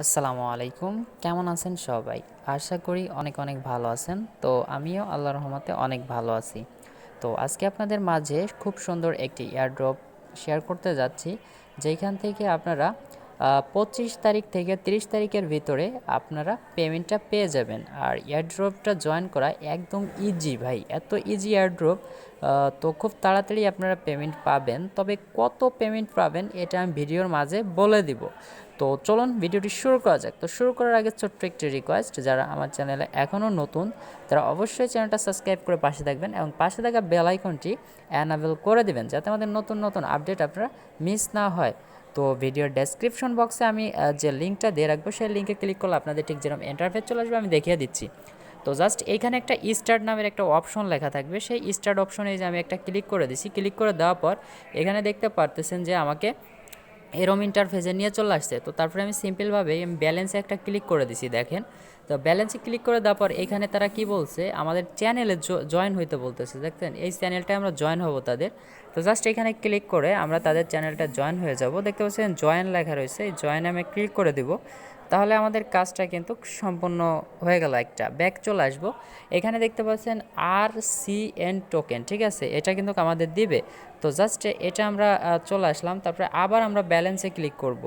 আসসালামু আলাইকুম। কেমন আছেন সবাই? আশা করি অনেক অনেক ভালো আছেন। তো আমিও আল্লাহর রহমতে অনেক ভালো আছি। তো আজকে আপনাদের মাঝে খুব সুন্দর একটি এয়ারড্রপ শেয়ার করতে যাচ্ছি, যেইখান থেকে আপনারা 25 তারিখ থেকে 30 তারিখের ভিতরে আপনারা পেমেন্টটা পেয়ে যাবেন। আর এয়ারড্রপটা জয়েন করা একদম ইজি ভাই, এত ইজি এয়ারড্রপ। তো খুব তাড়াতাড়ি আপনারা পেমেন্ট পাবেন। তবে কত পেমেন্ট পাবেন এটা আমি ভিডিওর মাঝে বলে দিব। তো চলুন ভিডিওটি শুরু করা যাক। তো শুরু করার আগে ছোট্ট একটি রিকোয়েস্ট, যারা আমার চ্যানেলে এখনও নতুন তারা অবশ্যই চ্যানেলটা সাবস্ক্রাইব করে পাশে থাকবেন এবং পাশে থাকা বেল আইকনটি অ্যানাবেল করে দিবেন, যাতে আমাদের নতুন নতুন আপডেট আপনারা মিস না হয়। তো ভিডিওর ডেসক্রিপশন বক্সে আমি যে লিঙ্কটা দিয়ে রাখবো, সেই লিঙ্কে ক্লিক করলে আপনাদের ঠিক যেরকম ইন্টারফেস চলে আসবে আমি দেখিয়ে দিচ্ছি। তো জাস্ট এইখানে একটা স্টার্ট নামের একটা অপশন লেখা থাকবে, সেই স্টার্ট অপশনে যে আমি একটা ক্লিক করে দিছি। ক্লিক করে দেওয়ার পর এখানে দেখতে পারতেছেন যে আমাকে এরম ইন্টারফেসে নিয়ে চলে আসছে। তো তারপরে আমি সিম্পলভাবে আমি ব্যালেন্সে একটা ক্লিক করে দিছি, দেখেন। তো ব্যালেন্সে ক্লিক করে দেওয়ার পর এখানে তারা কি বলছে, আমাদের চ্যানেলে জয়েন হইতে বলতেছে, দেখতেন এই চ্যানেলটায় আমরা জয়েন হব তাদের। তো জাস্ট এখানে ক্লিক করে আমরা তাদের চ্যানেলটা জয়েন হয়ে যাব। দেখতে পাচ্ছেন জয়েন লেখা রয়েছে, এই জয়েনে আমি ক্লিক করে দিব। তাহলে আমাদের কাজটা কিন্তু সম্পূর্ণ হয়ে গেল। একটা ব্যাক চলে আসবো, এখানে দেখতে পাচ্ছেন RCN টোকেন, ঠিক আছে, এটা কিন্তু আমাদের দিবে। তো জাস্ট এটা আমরা চলে আসলাম, তারপরে আবার আমরা ব্যালেন্সে ক্লিক করব।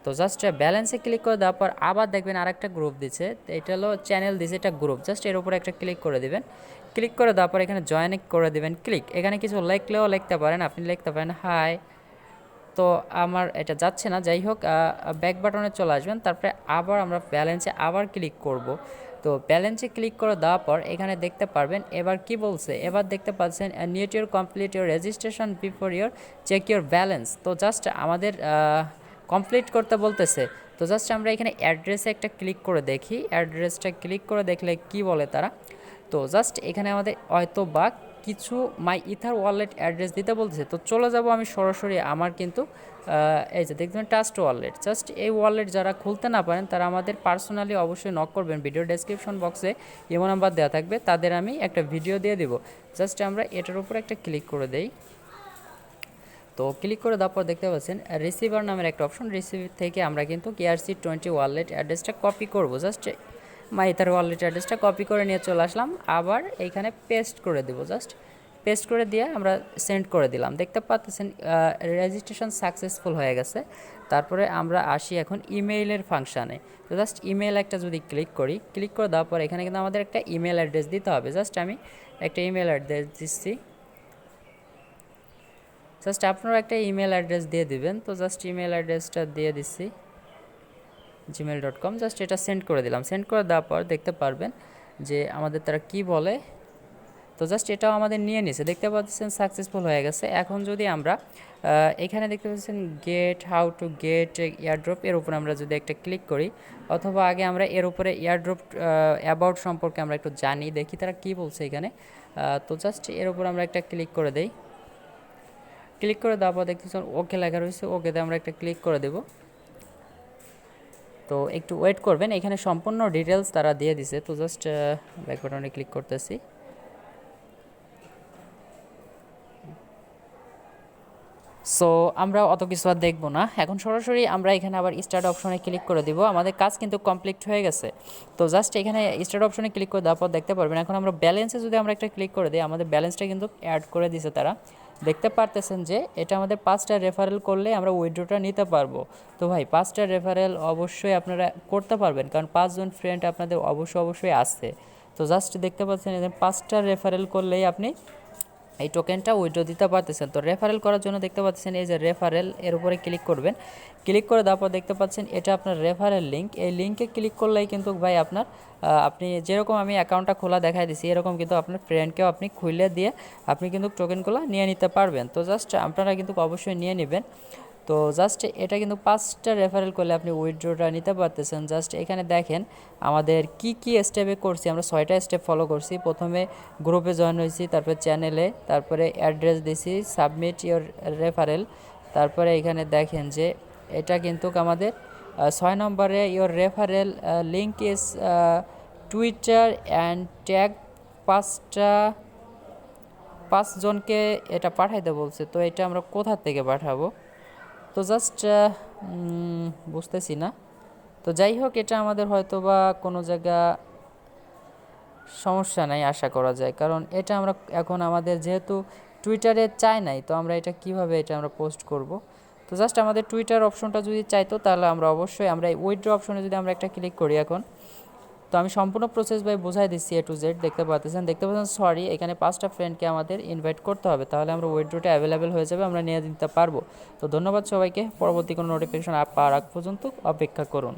তো জাস্ট ব্যালেন্সে ক্লিক করে দেওয়ার পর আবার দেখবেন আরেকটা গ্রুপ দিছে, এটা হলো চ্যানেল দিছে, এটা গ্রুপ। জাস্ট এর উপরে একটা ক্লিক করে দিবেন। ক্লিক করে দেওয়ার পর এখানে জয়েনে করে দিবেন ক্লিক। এখানে কিছু লিখলেও লিখতে পারেন, আপনি লিখতে পারেন হাই। তো আমার এটা যাচ্ছে না, যাই হোক, ব্যাক বাটনে চলে আসবেন, তারপরে আবার আমরা ব্যালেন্সে আবার ক্লিক করব। তো ব্যালেন্সে ক্লিক করে দেওয়ার পর এখানে দেখতে পারবেন এবার কি বলছে, এবার দেখতে পাচ্ছেন need your complete your registration before your check your balance. তো জাস্ট আমাদের কমপ্লিট করতে বলতেছে। তো জাস্ট আমরা এখানে অ্যাড্রেসে একটা ক্লিক করে দেখি, অ্যাড্রেসটা ক্লিক করে দেখলে কি বলে তারা। তো জাস্ট এখানে আমাদের হয়তো বা কিছু মাই ইথার ওয়ালেট অ্যাড্রেস দিতে বলতেছে। তো চলে যাব আমি সরাসরি আমার কিন্তু এই যে দেখবেন ট্রাস্ট ওয়ালেট। জাস্ট এই ওয়ালেট যারা খুলতে না পারেন তারা আমাদের পার্সোনালি অবশ্যই নক করবেন, ভিডিও ডেসক্রিপশন বক্সে ইমো নাম্বার দেওয়া থাকবে, তাদের আমি একটা ভিডিও দিয়ে দিব। জাস্ট আমরা এটার উপর একটা ক্লিক করে দেই। তো ক্লিক করে দেওয়ার পর দেখতে পাচ্ছেন রিসিভার নামের একটা অপশন, রিসিভ থেকে আমরা কিন্তু KRC20 ওয়ালেট অ্যাড্রেসটা কপি করব। জাস্ট মাইথার ওয়ালেট অ্যাড্রেসটা কপি করে নিয়ে চলে আসলাম, আবার এইখানে পেস্ট করে দেবো। জাস্ট পেস্ট করে দিয়ে আমরা সেন্ড করে দিলাম। দেখতে পাচ্ছেন রেজিস্ট্রেশন সাকসেসফুল হয়ে গেছে। তারপরে আমরা আসি এখন ইমেইলের ফাংশানে। তো জাস্ট ইমেল একটা যদি ক্লিক করি, ক্লিক করে দেওয়ার পর এখানে কিন্তু আমাদের একটা ইমেল অ্যাড্রেস দিতে হবে। জাস্ট আমি একটা ইমেল অ্যাড্রেস দিচ্ছি, জাস্ট আপনারা একটা ইমেল অ্যাড্রেস দিয়ে দিবেন। তো জাস্ট ইমেল অ্যাড্রেসটা দিয়ে দিচ্ছি gmail.com। জাস্ট এটা সেন্ড করে দিলাম। সেন্ড করে দেওয়ার পর দেখতে পারবেন যে আমাদের তারা কি বলে। তো জাস্ট এটাও আমাদের নিয়ে নিছে, দেখতে পাচ্ছেন সাকসেসফুল হয়ে গেছে। এখন যদি আমরা এখানে দেখতে পাচ্ছেন get how to get airdrop, এর উপরে আমরা যদি একটা ক্লিক করি, অথবা আগে আমরা এর উপরে এয়ারড্রপ অ্যাবাউট সম্পর্কে আমরা একটু জানি, দেখি তারা কি বলছে এখানে। তো জাস্ট এর উপর আমরা একটা ক্লিক করে দেই। ক্লিক করে দেওয়ার পর দেখতেছেন ওকে লেখা রয়েছে, ওকেতে আমরা একটা ক্লিক করে দেব। তো একটু ওয়েট করবেন, এখানে সম্পূর্ণ ডিটেলস তারা দিয়ে দিছে। তো জাস্ট ব্যাক বাটনে ক্লিক করতেছি। সো আমরা অত কিছু আর দেখবো না, এখন সরাসরি আমরা এখানে আবার স্টার্ট অপশনে ক্লিক করে দিব। আমাদের কাজ কিন্তু কমপ্লিট হয়ে গেছে। তো জাস্ট এখানে স্টার্ট অপশনে ক্লিক করে দেওয়ার পর দেখতে পারবেন এখন আমরা ব্যালেন্সে যদি আমরা একটা ক্লিক করে দিই, আমাদের ব্যালেন্সটা কিন্তু অ্যাড করে দিছে তারা। দেখতে পারতেছেন যে এটা আমাদের 5টা রেফারেল করলে আমরা উইথড্রটা নিতে পারবো। তো ভাই 5টা রেফারেল অবশ্যই আপনারা করতে পারবেন, কারণ 5জন ফ্রেন্ড আপনাদের অবশ্যই আসছে। তো জাস্ট দেখতে পাচ্ছেন এখানে 5টা রেফারেল করলেই আপনি এই টোকেনটা উইথড্র দিতে পারতেছেন। তো রেফারেল করার জন্য দেখতে পাচ্ছেন এই যে রেফারেল, এর উপরে ক্লিক করবেন। ক্লিক করে দেওয়ার পর দেখতে পাচ্ছেন এটা আপনার রেফারেল লিঙ্ক। এই লিঙ্কে ক্লিক করলেই কিন্তু ভাই আপনার আপনি যেরকম আমি অ্যাকাউন্টটা খোলা দেখাই দিছি, এরকম কিন্তু আপনার ফ্রেন্ডকেও আপনি খুলে দিয়ে আপনি কিন্তু টোকেনগুলো নিয়ে নিতে পারবেন। তো জাস্ট আপনারা কিন্তু অবশ্যই নিয়ে নেবেন। তো জাস্ট এটা কিন্তু 5টা রেফারেল করলে আপনি উইথড্রটা নিতে পারতেছেন। জাস্ট এখানে দেখেন আমাদের কি স্টেপে করছি, আমরা 6টা স্টেপ ফলো করছি। প্রথমে গ্রুপে জয়েন হয়েছি, তারপরে চ্যানেলে, তারপরে অ্যাড্রেস দিছি, সাবমিট ইওর রেফারেল। তারপরে এখানে দেখেন যে এটা কিন্তু আমাদের 6 নম্বরে your referral link is Twitter and tag 5জনকে এটা পাঠাইতে বলছে। তো এটা আমরা কোথা থেকে পাঠাবো? তো জাস্ট বুঝতেছি না। তো তো যাই হোক, এটা আমাদের হয়তো বা কোনো জায়গা সমস্যা নাই আশা করা যায়, কারণ এটা আমরা এখন আমাদের যেহেতু টুইটারে চাই নাই, তো আমরা এটা কিভাবে এটা আমরা পোস্ট করব। তো জাস্ট আমাদের টুইটার অপশনটা যদি চাইতো তাহলে আমরা অবশ্যই আমরা এই উইথড্র অপশনে যদি আমরা একটা ক্লিক করি এখন, তো আমি সম্পূর্ণ প্রসেস ভাই বোঝাই দিচ্ছি A to Z। দেখতে পাচ্ছেন সরি, এখানে 5টা ফ্রেন্ডকে আমাদের ইনভাইট করতে হবে, তাহলে আমরা উইথড্রটা অ্যাভেলেবেল হয়ে যাবে, আমরা নিয়ে নিতে পারবো। তো ধন্যবাদ সবাইকে, পরবর্তী কোনো নোটিফিকেশন পাওয়ার আগ পর্যন্ত অপেক্ষা করুন।